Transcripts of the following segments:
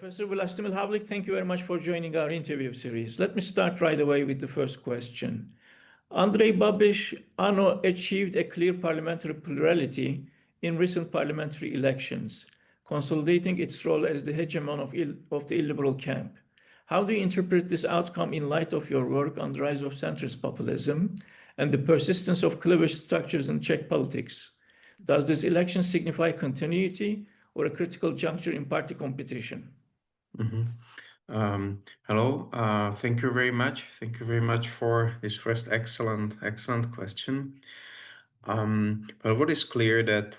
Professor Vlastimil Havlík, thank you very much for joining our interview series. Let me start right away with the first question. Andrej Babiš, ANO achieved a clear parliamentary plurality in recent parliamentary elections, consolidating its role as the hegemon of the illiberal camp. How do you interpret this outcome in light of your work on the rise of centrist populism and the persistence of cleavage structures in Czech politics? Does this election signify continuity or a critical juncture in party competition? Hello, thank you very much. Thank you very much for this first excellent question. Well, what is clear that,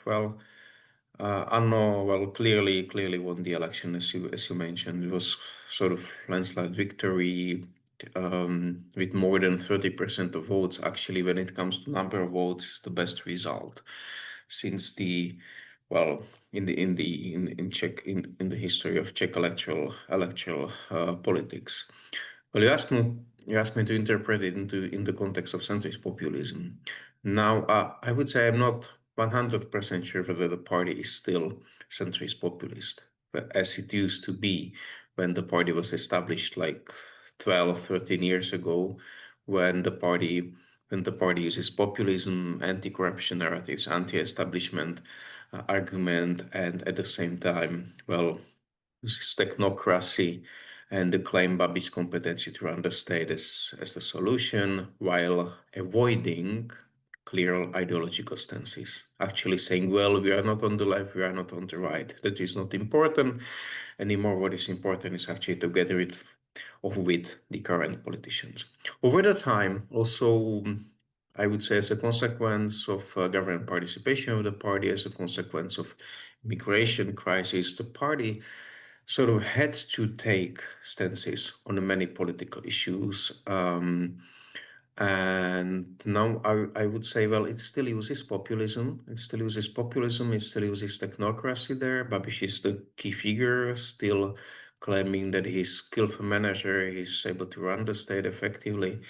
ANO, clearly won the election, as you mentioned. It was sort of landslide victory with more than 30% of votes. Actually, when it comes to number of votes, the best result since the in the history of Czech electoral politics. Well, you asked me to interpret it in the context of centrist populism. Now, I would say I'm not 100% sure whether the party is still centrist populist, but as it used to be when the party was established like 12, 13 years ago, when the party uses populism, anti-corruption narratives, anti-establishment argument, and at the same time, uses technocracy and the claim Babiš's competency to run the state as the solution, while avoiding clear ideological stances, actually saying, well, we are not on the left, we are not on the right. That is not important anymore. What is important is actually to get rid of with the current politicians. Over the time, also, I would say as a consequence of government participation of the party, as a consequence of immigration crisis, the party sort of had to take stances on many political issues. And now I would say, well, it still uses populism. It still uses technocracy there. Babiš is the key figure, still claiming that he's a skillful manager, he's able to run the state effectively.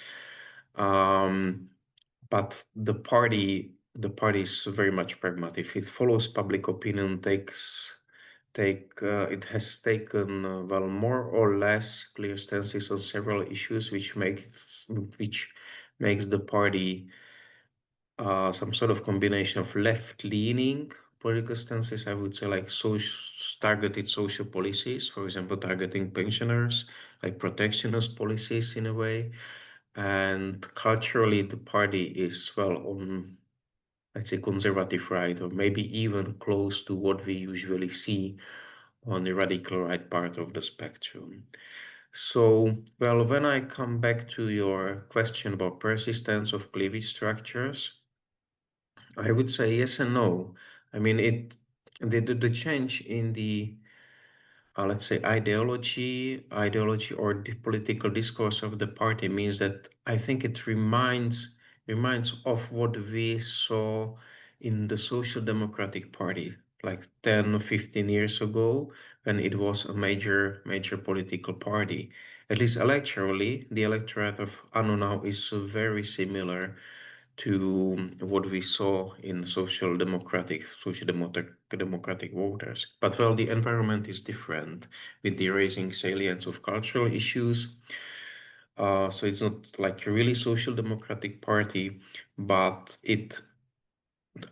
But the party is very much pragmatic. It follows public opinion, it has taken more or less clear stances on several issues, which makes the party some sort of combination of left-leaning political stances, I would say, like targeted social policies, for example, targeting pensioners, like protectionist policies in a way. And culturally, the party is, on, let's say, conservative right, or maybe even close to what we usually see on the radical right part of the spectrum. So, when I come back to your question about persistence of cleavage structures, I would say yes and no. I mean, the change in the let's say ideology or the political discourse of the party means that I think it reminds of what we saw in the Social Democratic Party like 10 or 15 years ago, when it was a major political party. At least electorally, the electorate of ANO now is very similar to what we saw in social democratic voters. But the environment is different, with the raising salience of cultural issues. So it's not like a really social democratic party, but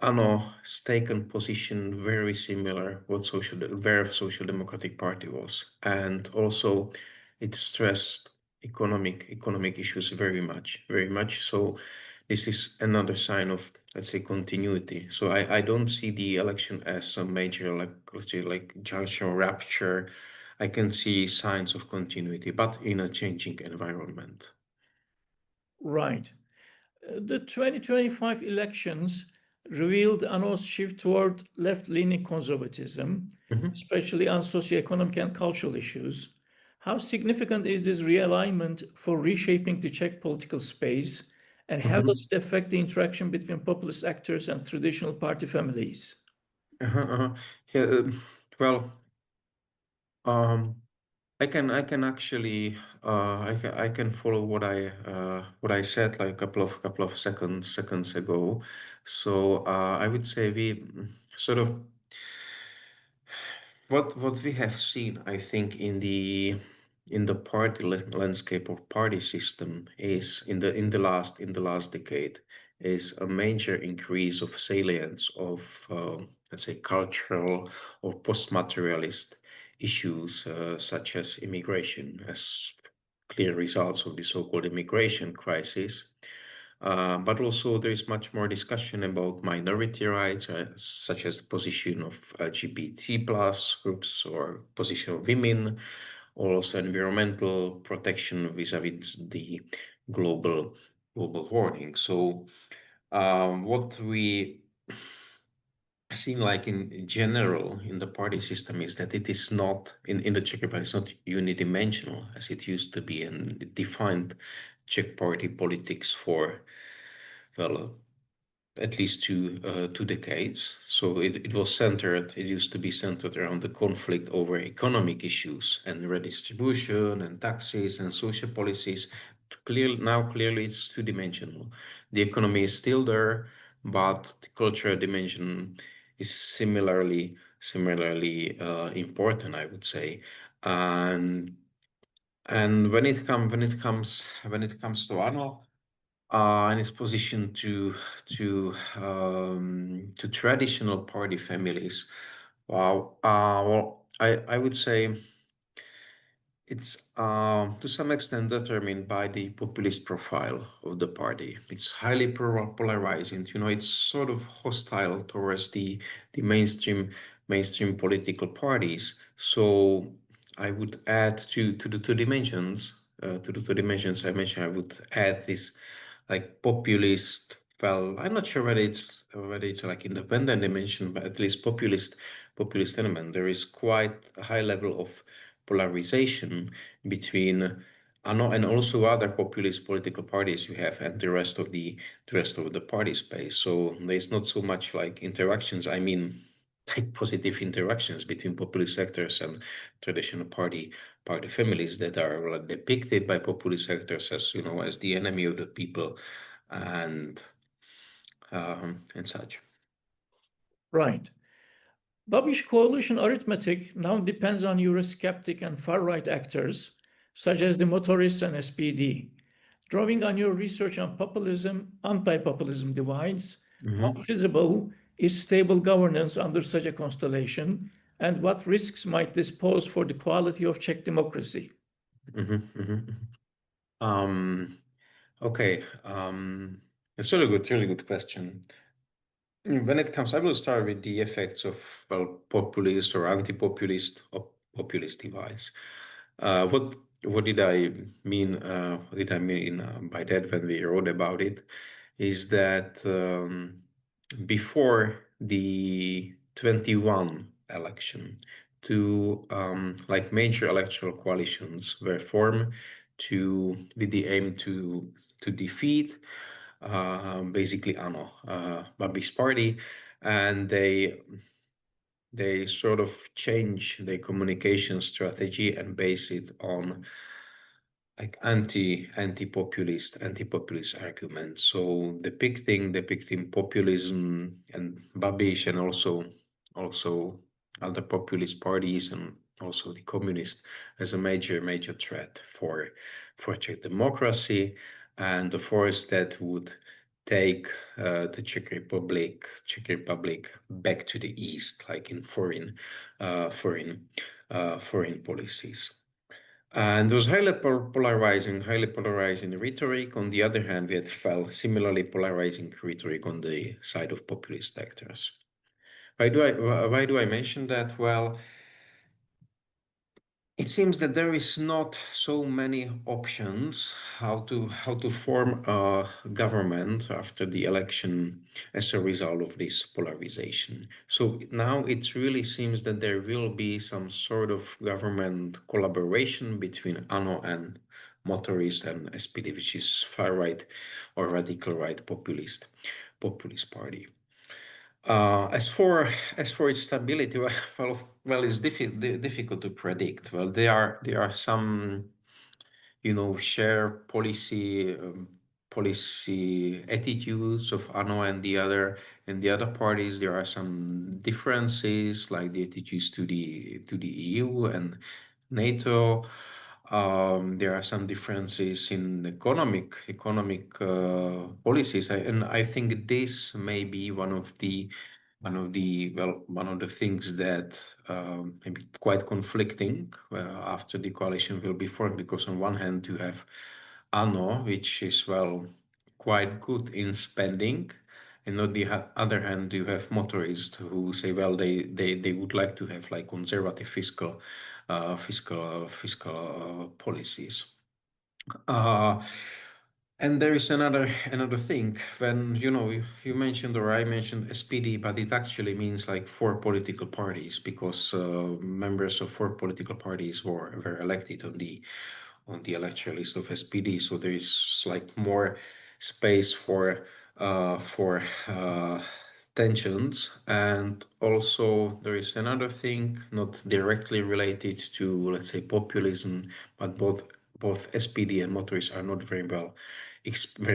ANO has taken position very similar where social democratic party was, and also it stressed economic issues very much. So this is another sign of, let's say, continuity. So I don't see the election as a major, let's say, junction rupture. I can see signs of continuity, but in a changing environment. Right. The 2025 elections revealed ANO's shift toward left-leaning conservatism, especially on socioeconomic and cultural issues. How significant is this realignment for reshaping the Czech political space, and how does it affect the interaction between populist actors and traditional party families? Yeah, I can actually I can follow what I said like a couple of seconds ago. So I would say we sort of what we have seen, I think, in the party landscape or party system is in the last decade is a major increase of salience of let's say cultural or post-materialist issues such as immigration as clear results of the so-called immigration crisis. But also there is much more discussion about minority rights, such as the position of LGBT plus groups or position of women, or also environmental protection vis-a-vis the global warming. So what we seen like in general in the party system is that it is not in the Czech Republic, it's not unidimensional as it used to be, and it defined Czech party politics for, well, at least two decades. So it was centered, it used to be centered around the conflict over economic issues and redistribution and taxes and social policies. Clearly it's two-dimensional. The economy is still there, but the cultural dimension is similarly important, I would say. And when it comes to Arnold, and its position to traditional party families. Wow. Well, I would say it's to some extent determined by the populist profile of the party. It's highly polarizing. You know, it's sort of hostile towards the mainstream political parties. So I would add to the two dimensions. To the two dimensions I mentioned, I would add this like populist. Well, I'm not sure whether it's like independent dimension, but at least populist element. There is quite a high level of polarization between ANO and also other populist political parties you have and the rest of the party space. So there's not so much like interactions. I mean, like positive interactions between populist sectors and traditional party families that are like, depicted by populist sectors as, you know, as the enemy of the people and such. Right. Babish coalition arithmetic now depends on Eurosceptic and far-right actors, such as the Motorists and SPD. Drawing on your research on populism, anti-populism divides, how feasible is stable governance under such a constellation, and what risks might this pose for the quality of Czech democracy? Okay. It's a really good question. When it comes, I will start with the effects of, well, populist or anti-populist or populist divides. What did I mean? By that when we wrote about it? Is that before the 21 election, two like major electoral coalitions were formed with the aim to defeat basically ANO, Babiš's party, and they sort of change their communication strategy and base it on like anti-populist arguments. So depicting populism and Babiš and also other populist parties and also the communists as a major threat for Czech democracy and the force that would take the Czech Republic back to the east, like in foreign policies. And those highly polarizing rhetoric. On the other hand, we had similarly polarizing rhetoric on the side of populist actors. Why do I mention that? Well, it seems that there is not so many options how to form a government after the election as a result of this polarization. So now it really seems that there will be some sort of government collaboration between ANO and Motorists and SPD, which is far right or radical right populist party. As for its stability, well, it's difficult to predict. Well, there are some, you know, share policy policy attitudes of ANO and the other parties. There are some differences, like the attitudes to the EU and NATO. There are some differences in economic policies, and I think this may be one of the things that may be quite conflicting after the coalition will be formed, because on one hand you have ANO, which is quite good in spending, and on the other hand you have motorists who say, well, they would like to have like conservative fiscal policies. And there is another thing. When you mentioned, or I mentioned SPD, but it actually means like 4 political parties, because members of 4 political parties were elected on the electoral list of SPD. So there is like more space for tensions. And also there is another thing, not directly related to, let's say, populism, but both SPD and motorists are not very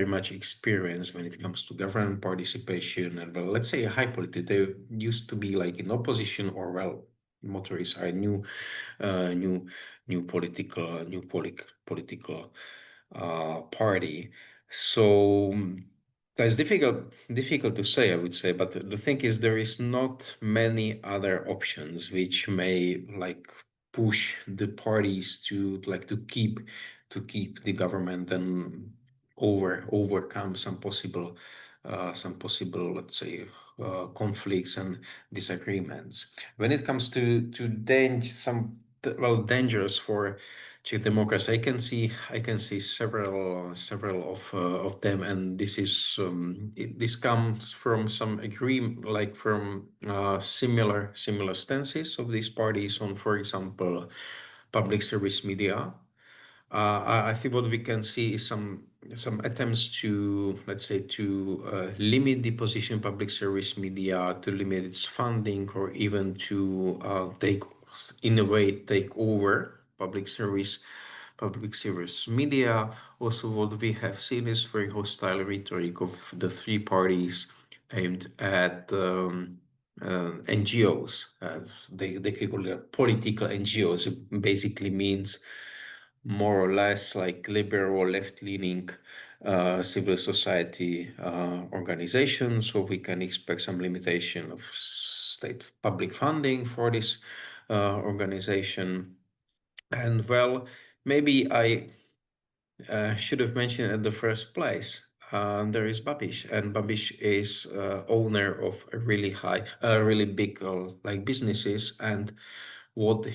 much experienced when it comes to government participation and, well, let's say, high politics. They used to be like in opposition, or, well, motorists are new political party. So that's difficult to say, I would say. But the thing is, there is not many other options which may like push the parties to keep the government and overcome some possible let's say conflicts and disagreements. When it comes to dangers for Czech democracy, I can see several of them, and this comes from some agreement, like from similar stances of these parties on, for example, public service media. I think what we can see is some attempts to, let's say, limit the position of public service media, to limit its funding, or even to take over public service media. Also, what we have seen is very hostile rhetoric of the 3 parties aimed at NGOs. They call it political NGOs. It basically means more or less like liberal or left-leaning civil society organizations. So we can expect some limitation of state public funding for this organization. And, well, maybe I should have mentioned at the first place, there is Babiš, and Babiš is owner of a really big like businesses, and what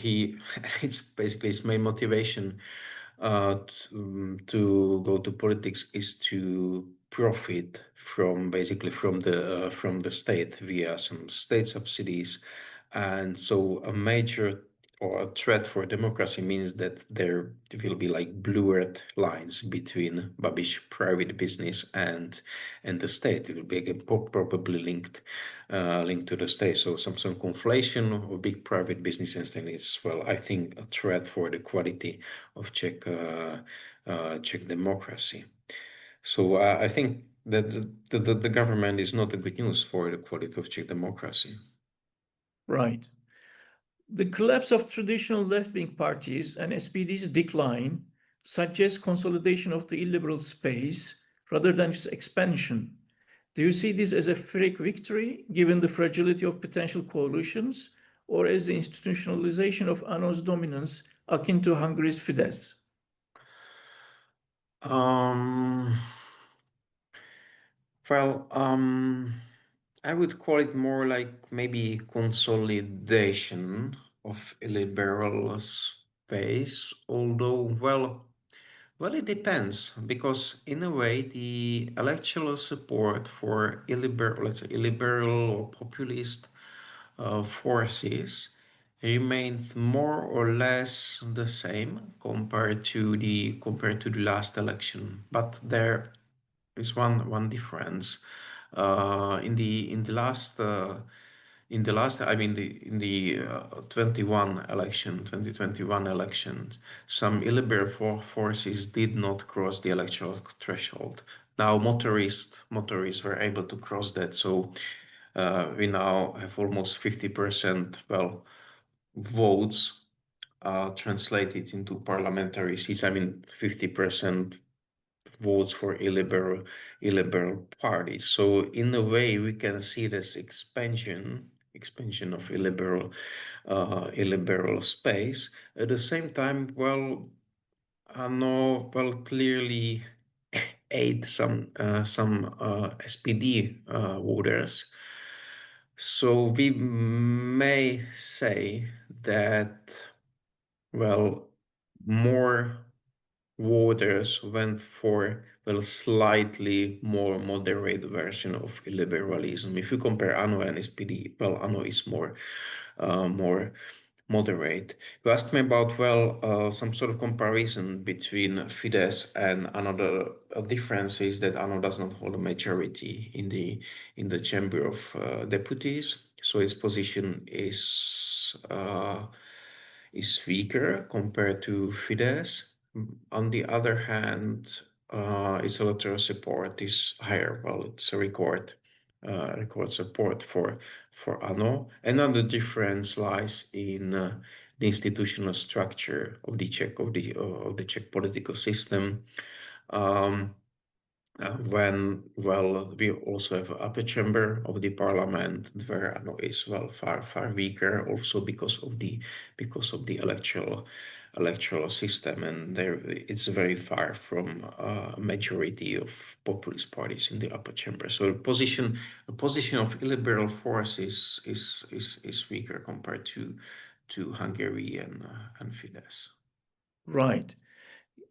it's basically his main motivation to go to politics is to profit from the state via some state subsidies. And so a major or a threat for democracy means that there will be like blurred lines between Babiš private business and the state. It will be again probably linked to the state. So some conflation of big private business and state is, well, I think, a threat for the quality of Czech democracy. So I think that the government is not a good news for the quality of Czech democracy. Right. The collapse of traditional left-wing parties and SPD's decline suggests consolidation of the illiberal space rather than its expansion. Do you see this as a fake victory, given the fragility of potential coalitions, or as the institutionalization of ANO's dominance akin to Hungary's Fidesz? Well, I would call it more like maybe consolidation of illiberal space, although, well, it depends, because in a way the electoral support for illiberal or populist forces remained more or less the same compared to the last election. But there is one difference. In the last I mean in the 2021 election, some illiberal forces did not cross the electoral threshold, Now motorists were able to cross that, so we now have almost 50%, well, votes translated into parliamentary seats. I mean, 50% votes for illiberal parties. So in a way, we can see this expansion of illiberal space. At the same time, well, clearly aid some SPD voters. So we may say that, well, more voters went for, well, slightly more moderate version of illiberalism. If you compare ANO and SPD, well, ANO is more moderate. You asked me about, well, some sort of comparison between Fidesz and another difference is that ANO does not hold a majority in the Chamber of Deputies, so its position is weaker compared to Fidesz. On the other hand, its electoral support is higher. Well, it's a record support for ANO. Another difference lies in the institutional structure of the Czech political system. When, well, we also have upper chamber of the parliament where ANO is, well, far weaker, also because of the electoral system, and there it's very far from a majority of populist parties in the upper chamber. So the position of illiberal force is weaker compared to Hungary and Fidesz. Right.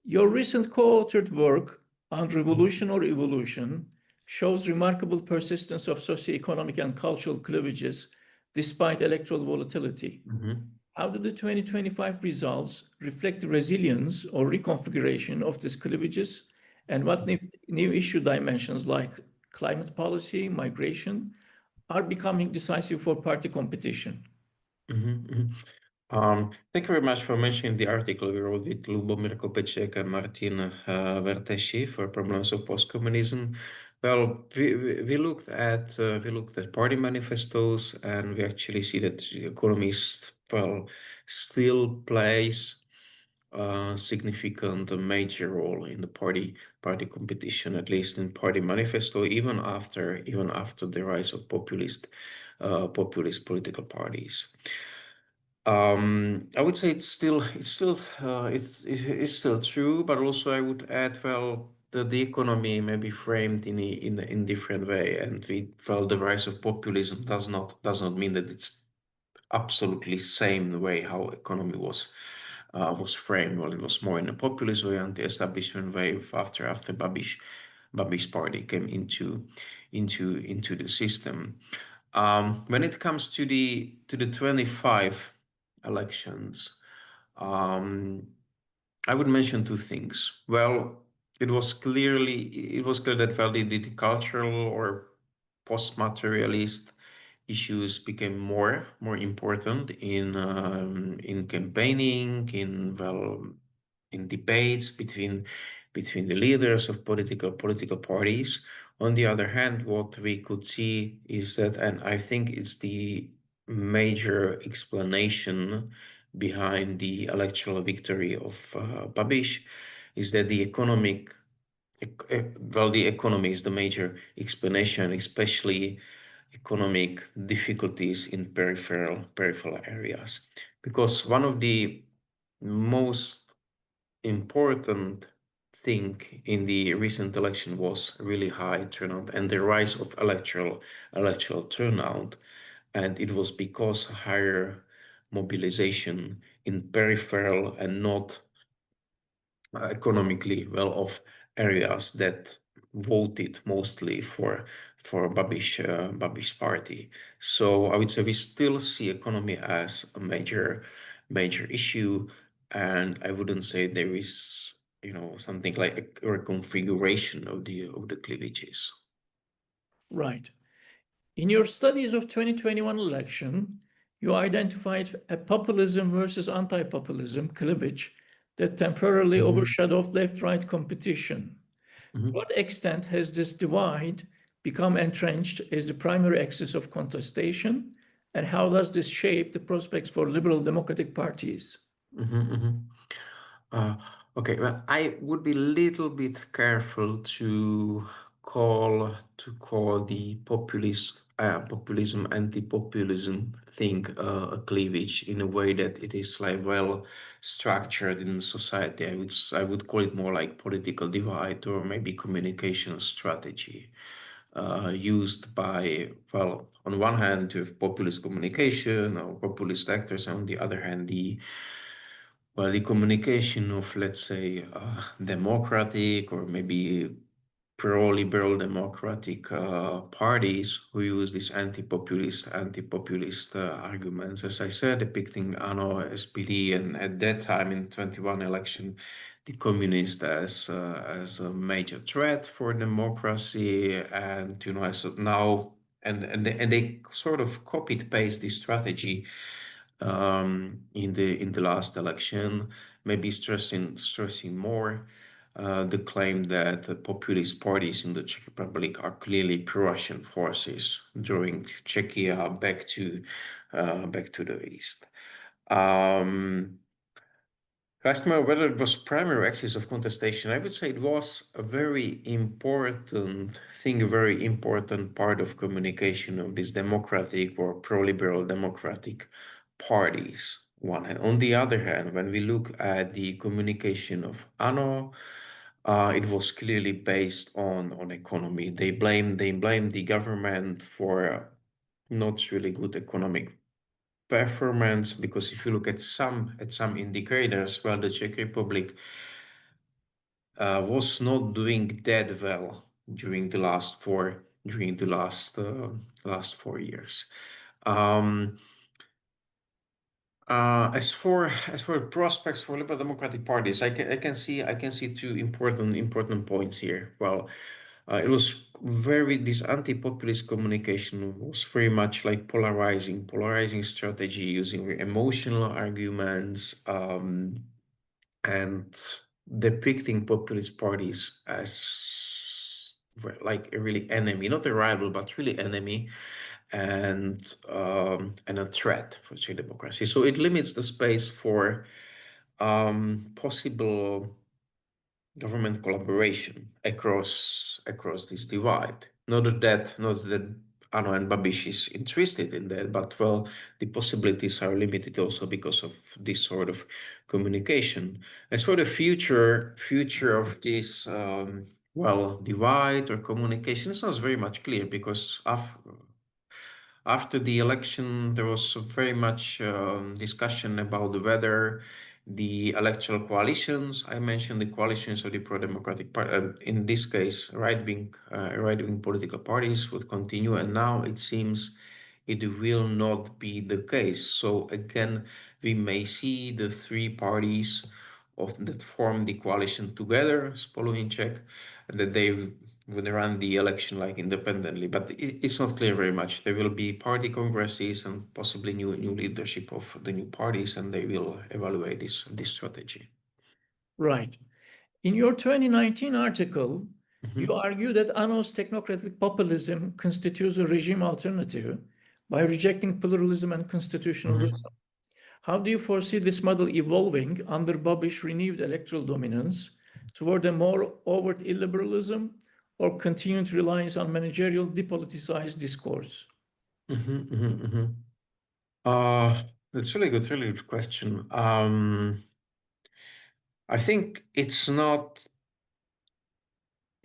Your recent co-authored work on revolution or evolution shows remarkable persistence of socioeconomic and cultural cleavages despite electoral volatility. How do the 2025 results reflect the resilience or reconfiguration of these cleavages, and what new issue dimensions like climate policy, migration are becoming decisive for party competition? Thank you very much for mentioning the article we wrote with Lubomir Kopeček and Martin Verteši for Problems of Post-Communism. Well, we looked at party manifestos, and we actually see that the economist, well, still plays a significant, major role in the party competition, at least in party manifesto, even after the rise of populist political parties. I would say it's still true, but also I would add, well, that the economy may be framed in different way, and the rise of populism does not mean that it's absolutely same way how economy was framed. Well, it was more in a populist way, anti-establishment way after Babiš party came into the system. When it comes to the 25 elections, I would mention two things. Well, it was clear that, well, the cultural or post-materialist issues became more important in campaigning, in debates between the leaders of political parties. On the other hand, what we could see is that, and I think it's the major explanation behind the electoral victory of Babiš, is that the economy is the major explanation, especially economic difficulties in peripheral areas. Because one of the most important thing in the recent election was really high turnout and the rise of electoral turnout, and it was because higher mobilization in peripheral and not economically well-off areas that voted mostly for Babiš's party. So I would say we still see economy as a major issue, and I wouldn't say there is, something like a reconfiguration of the cleavages. Right. In your studies of 2021 election, you identified a populism versus anti-populism cleavage that temporarily overshadowed left-right competition. To what extent has this divide become entrenched as the primary axis of contestation, and how does this shape the prospects for liberal democratic parties? Okay, well, I would be a little bit careful to call the populism, anti-populism thing a cleavage in a way that it is like well structured in society. I would call it more like political divide or maybe communication strategy. Used by, well, on one hand, you have populist communication or populist actors, and on the other hand, the communication of, let's say, democratic or maybe pro-liberal democratic parties who use these anti-populist arguments, as I said, depicting ANO, SPD, and at that time in 21 election, the communists as a major threat for democracy, and as of now, and they sort of copied paste this strategy in the last election, maybe stressing more the claim that the populist parties in the Czech Republic are clearly pro-Russian forces, drawing Czechia back to the east. Ask me whether it was primary axis of contestation. I would say it was a very important thing, a very important part of communication of these democratic or pro-liberal democratic parties. One hand. On the other hand, when we look at the communication of ANO, it was clearly based on economy. They blamed the government for not really good economic performance, because if you look at some indicators, well, the Czech Republic was not doing that well during the last 4 years. As for prospects for liberal democratic parties, I can see two important points here. Well, it was this anti-populist communication was very much like polarizing strategy, using emotional arguments, and depicting populist parties as like a really enemy, not a rival, but really enemy, and a threat for Czech democracy. So it limits the space for possible government collaboration across this divide. Not that ANO and Babiš is interested in that, but well, the possibilities are limited also because of this sort of communication. As for the future of this divide or communication, it's not very much clear, because after the election, there was very much discussion about whether the electoral coalitions, I mentioned the coalitions of the pro-democratic party, in this case, right-wing political parties, would continue. And now it seems it will not be the case. So again, we may see the three parties that form the coalition together, Spolu in Czech, that they would run the election like independently, but it's not clear very much. There will be party congresses and possibly new leadership of the new parties, and they will evaluate this strategy. Right. In your 2019 article, you argue that ANO's technocratic populism constitutes a regime alternative by rejecting pluralism and constitutionalism. How do you foresee this model evolving under Babiš's renewed electoral dominance toward a more overt illiberalism or continued reliance on managerial depoliticized discourse? That's really good question. I think it's not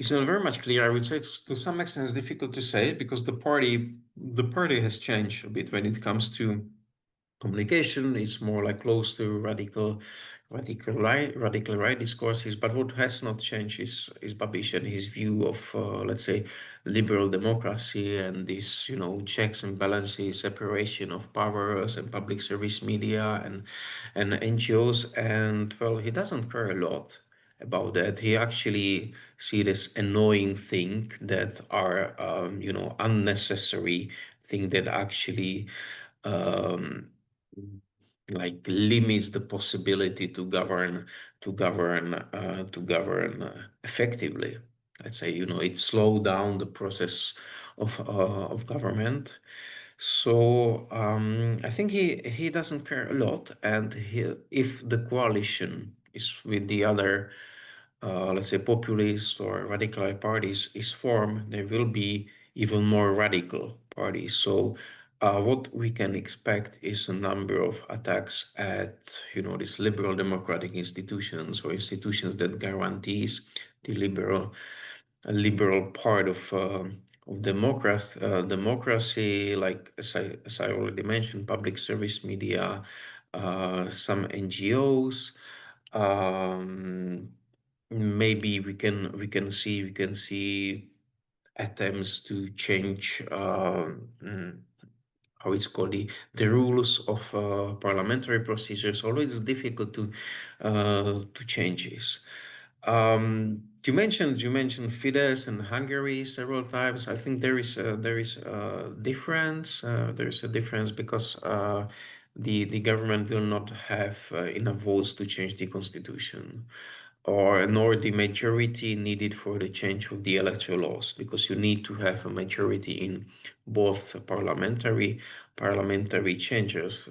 very much clear. I would say to some extent it's difficult to say, because the party has changed a bit when it comes to communication. It's more like close to radical right discourses. But what has not changed is Babiš and his view of let's say liberal democracy and this checks and balances, separation of powers, and public service media and NGOs. And well, he doesn't care a lot about that. He actually see this annoying thing that are unnecessary thing that actually like limits the possibility to govern effectively. let's say, it slowed down the process of government. So I think he doesn't care a lot, and if the coalition is with the other, let's say, populist or radical parties is formed, there will be even more radical parties. So what we can expect is a number of attacks at, these liberal democratic institutions or institutions that guarantees the liberal part of democracy, like as I already mentioned, public service media, some NGOs. Maybe we can see attempts to change how it's called, the rules of parliamentary procedures. Although it's difficult to change this. You mentioned Fidesz and Hungary several times. I think there is a difference. There is a difference because the government will not have enough votes to change the constitution, or nor the majority needed for the change of the electoral laws, because you need to have a majority in both parliamentary chambers.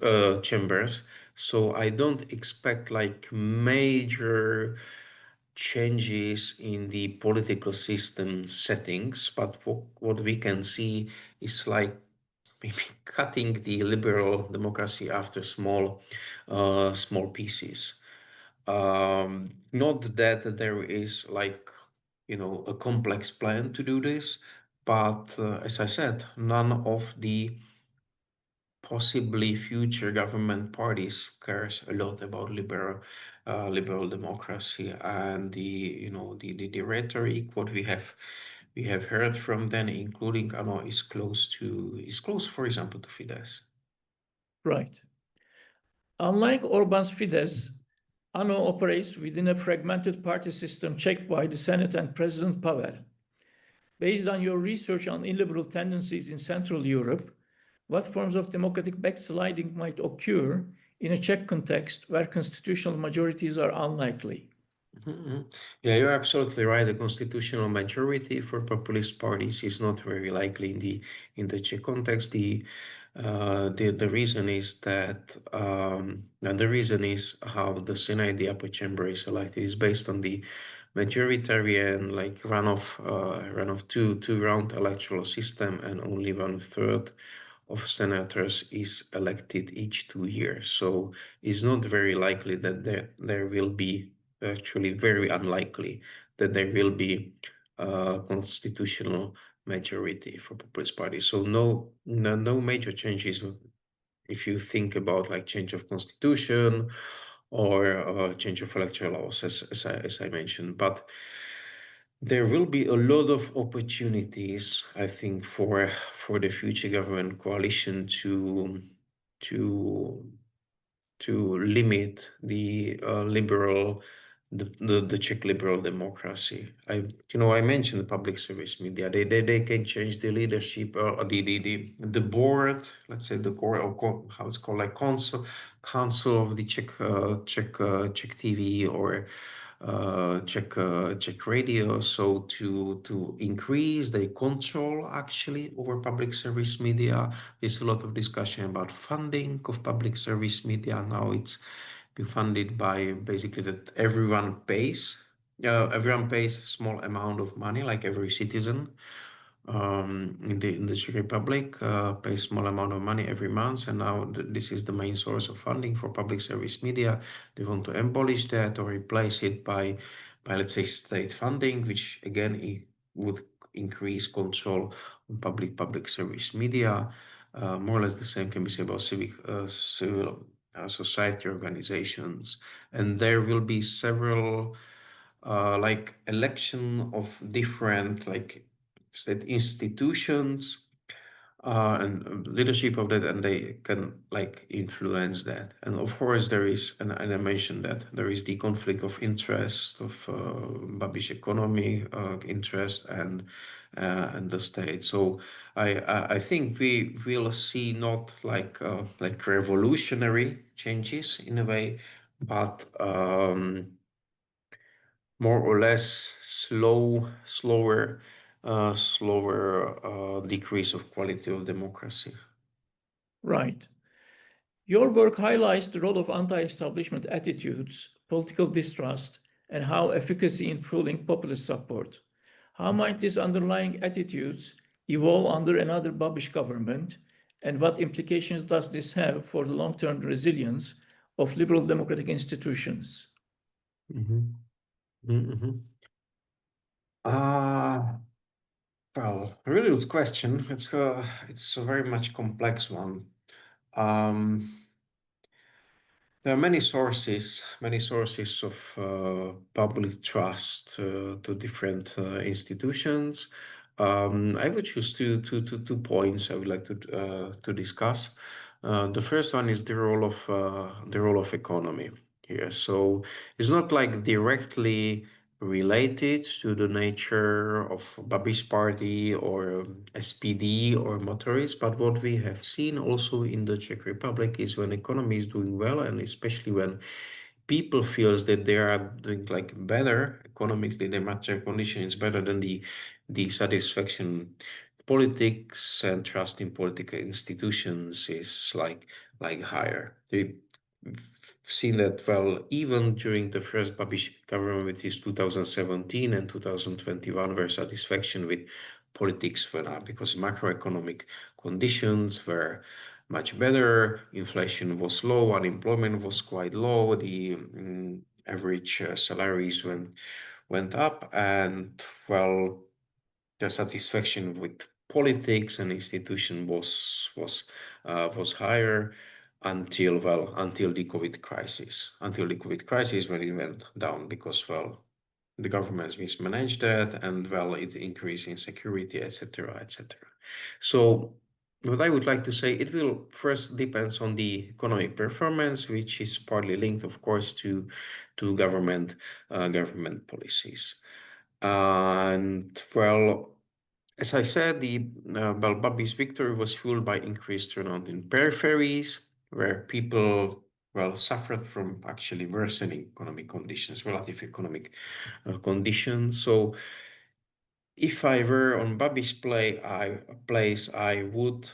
So I don't expect like major changes in the political system settings, but what we can see is like maybe cutting the liberal democracy after small pieces. Not that there is like, a complex plan to do this, but as I said, none of the possibly future government parties cares a lot about liberal democracy, and the rhetoric what we have heard from them, including ANO, is close, for example, to Fidesz. Right. Unlike Orban's Fidesz, ANO operates within a fragmented party system checked by the Senate and President Pavel. Based on your research on illiberal tendencies in Central Europe, what forms of democratic backsliding might occur in a Czech context where constitutional majorities are unlikely? Yeah, you're absolutely right. The constitutional majority for populist parties is not very likely in the Czech context. The reason is that and the reason is how the Senate, the upper chamber, is elected is based on the majoritarian like runoff two round electoral system, and only 1/3 of senators is elected each 2 years. So it's not very likely that there will be, actually very unlikely that there will be a constitutional majority for populist parties. So no major changes if you think about like change of constitution or change of electoral laws, as I mentioned. But there will be a lot of opportunities, I think, for the future government coalition to limit the the Czech liberal democracy. I mentioned the public service media. They can change the leadership, the board. Let's say the core, or how it's called, like council of the Czech TV or Czech radio. So to increase the control actually over public service media. There's a lot of discussion about funding of public service media. Now it's been funded by basically that everyone pays a small amount of money, like every citizen in the Czech Republic pays small amount of money every month, and now this is the main source of funding for public service media. They want to abolish that or replace it by let's say state funding, which again would increase control on public service media. More or less the same can be said about civil society organizations, and there will be several like election of different like state institutions and leadership of that, and they can like influence that. And of course there is, and I mentioned that there is the conflict of interest of Babiš economy interest and the state. So I think we will see not like revolutionary changes in a way, but more or less slower decrease of quality of democracy. Right. Your work highlights the role of anti-establishment attitudes, political distrust, and how efficacy in fueling populist support. How might these underlying attitudes evolve under another Babiš government, and what implications does this have for the long-term resilience of liberal democratic institutions? Mm-hmm. Mm-hmm. Well, a really good question. It's a very much complex one. There are many sources of public trust to different institutions. I would choose two points I would like to discuss. The first one is the role of economy here. So it's not like directly related to the nature of Babiš party or SPD or Motorists, but what we have seen also in the Czech Republic is when economy is doing well, and especially when people feels that they are doing like better economically, their material condition is better than the satisfaction. Politics and trust in political institutions is like higher. We've seen that well even during the first Babiš government, which is 2017 and 2021, where satisfaction with politics went up because macroeconomic conditions were much better. Inflation was low, unemployment was quite low, the average salaries went up, and well, the satisfaction with politics and institution was higher until the COVID crisis. Until the COVID crisis, when it went down because well, the government mismanaged that, and well, it increased insecurity, etc., etc. So what I would like to say, it will first depends on the economic performance, which is partly linked, of course, to government policies. And well, as I said, the Babi's victory was fueled by increased turnout in peripheries, where people well suffered from actually worsening economic conditions, relative economic conditions. So if I were on Babi's place, I would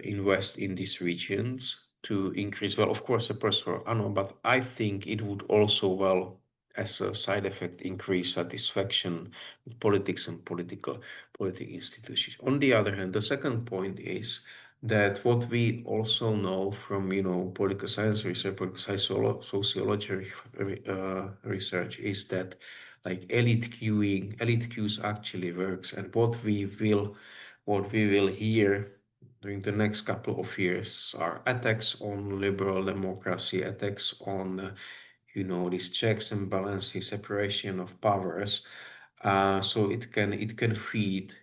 invest in these regions to increase, well, of course, the personal annual, but I think it would also, well, as a side effect, increase satisfaction with politics and political institutions. On the other hand, the second point is that what we also know from, political science research, political sociology research is that like elite queues actually works, and what we will hear during the next couple of years are attacks on liberal democracy, attacks on these checks and balances, separation of powers. So it can feed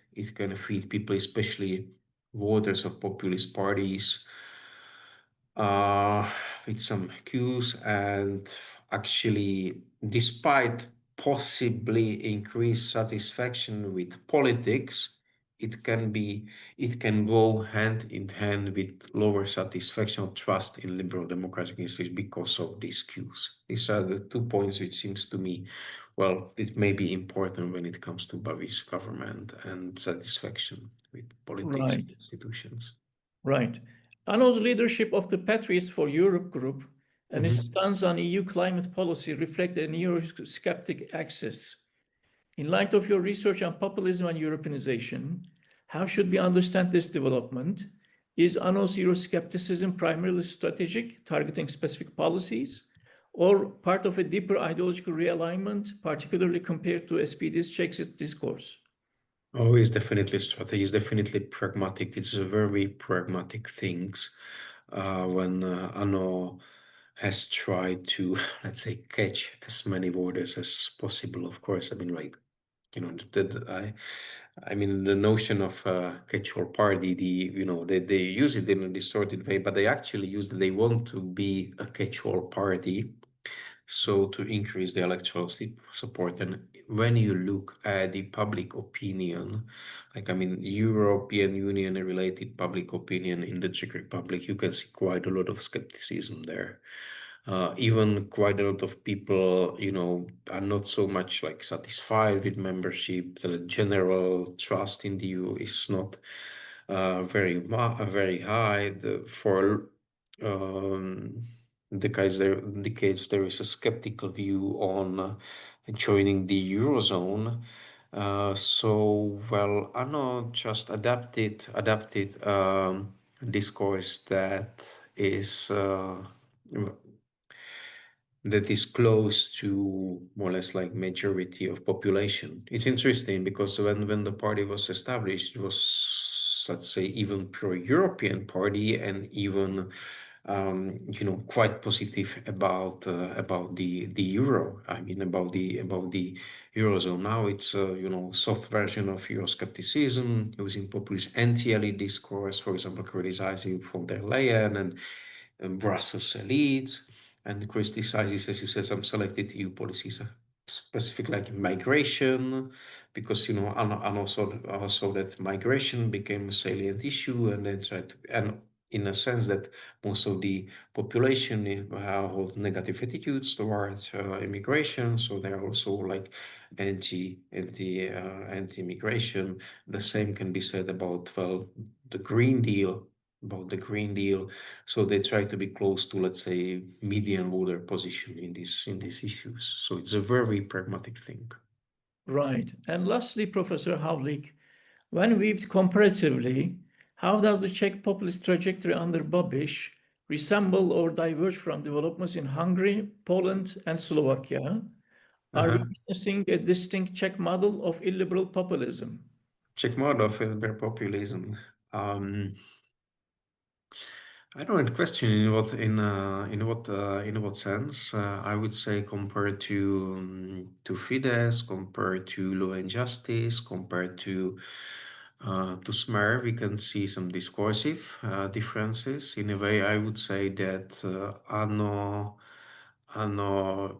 people, especially voters of populist parties, with some cues, and actually, despite possibly increased satisfaction with politics, it can go hand in hand with lower satisfaction or trust in liberal democratic institutions because of these cues. These are the 2 points which seems to me, well, it may be important when it comes to Babi's government and satisfaction with politics and Right. institutions. Right. Arnold's leadership of the Patriots for Europe group and his Mhm. stance on EU climate policy reflect an Eurosceptic axis. In light of your research on populism and Europeanization, how should we understand this development? Is Arnold's Euroscepticism primarily strategic, targeting specific policies, or part of a deeper ideological realignment, particularly compared to SPD's Czech discourse? Oh, it's definitely strategy. It's definitely pragmatic. It's a very pragmatic things. When Anno has tried to, let's say, catch as many voters as possible. Of course, I mean, like, I mean, the notion of catch-all party. They use it in a distorted way, but they actually use it. They want to be a catch-all party. So to increase the electoral support. And when you look at the public opinion, like, I mean, European Union related public opinion in the Czech Republic, you can see quite a lot of skepticism there. Even quite a lot of people, are not so much like satisfied with membership. The general trust in the EU is not very high. For decades there is a skeptical view on joining the Eurozone. Well, Anno just adapted discourse that is close to more or less like majority of population. It's interesting because when the party was established, it was, let's say, even pro-European party, and even quite positive about the euro. I mean, about the Eurozone. Now it's soft version of Euroscepticism, using populist anti-elite discourse, for example, criticizing von der Leyen and Brussels elites, and criticizes, as you said, some selected EU policies, specific like migration, because and also that migration became a salient issue, and then and in a sense that most of the population hold negative attitudes towards immigration, so they're also like anti-immigration. The same can be said about the Green Deal. So they try to be close to, let's say, median voter position in these issues. So it's a very pragmatic thing. Right. And lastly, Professor Havlík, when viewed comparatively, how does the Czech populist trajectory under Babiš resemble or diverge from developments in Hungary, Poland, and Slovakia? Are we witnessing a distinct Czech model of illiberal populism? Czech model of illiberal populism. I don't question in what sense. I would say compared to Fidesz, compared to Law and Justice, compared to Smer, we can see some discursive differences. In a way, I would say that Ano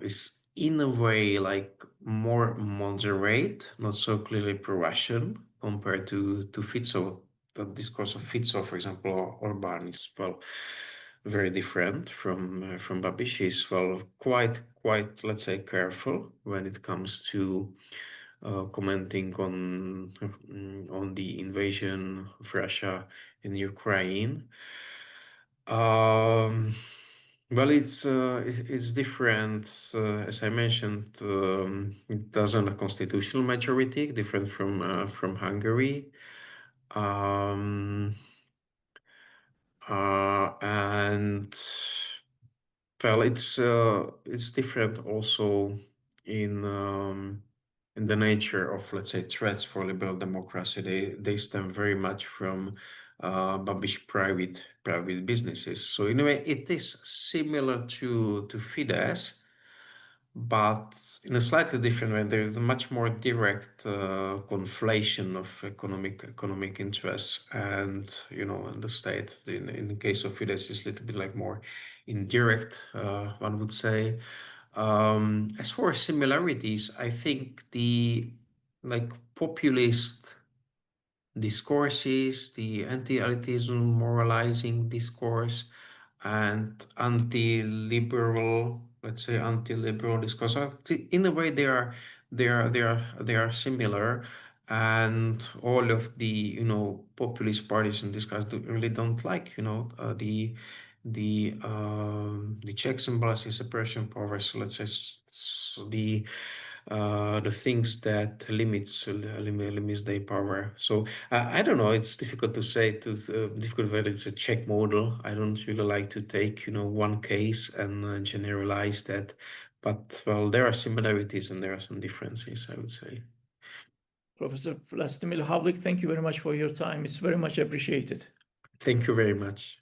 is in a way like more moderate, not so clearly pro-Russian compared to Fico. The discourse of Fico, for example, or Orban is very different from Babiš. He's quite let's say careful when it comes to commenting on the invasion of Russia in Ukraine. Well, it's different. As I mentioned, it doesn't a constitutional majority, different from Hungary. And well, it's different also in the nature of, let's say, threats for liberal democracy. They stem very much from Babiš private businesses. So in a way, it is similar to Fidesz, but in a slightly different way. There is a much more direct conflation of economic interests and and the state. In the case of Fidesz, is a little bit like more indirect, one would say. As for similarities, I think the populist discourses, the anti-elitism moralizing discourse, and anti-liberal, let's say anti-liberal discourse. In a way, they are similar, and all of the populist parties in this case really don't like the checks and balances, separation of powers. So let's say the things that limits their power. So I don't know. It's difficult to say. Difficult whether it's a Czech model. I don't really like to take one case and generalize that. But well, there are similarities and there are some differences, I would say. Professor Vlastimil Havlík, thank you very much for your time. It's very much appreciated. Thank you very much.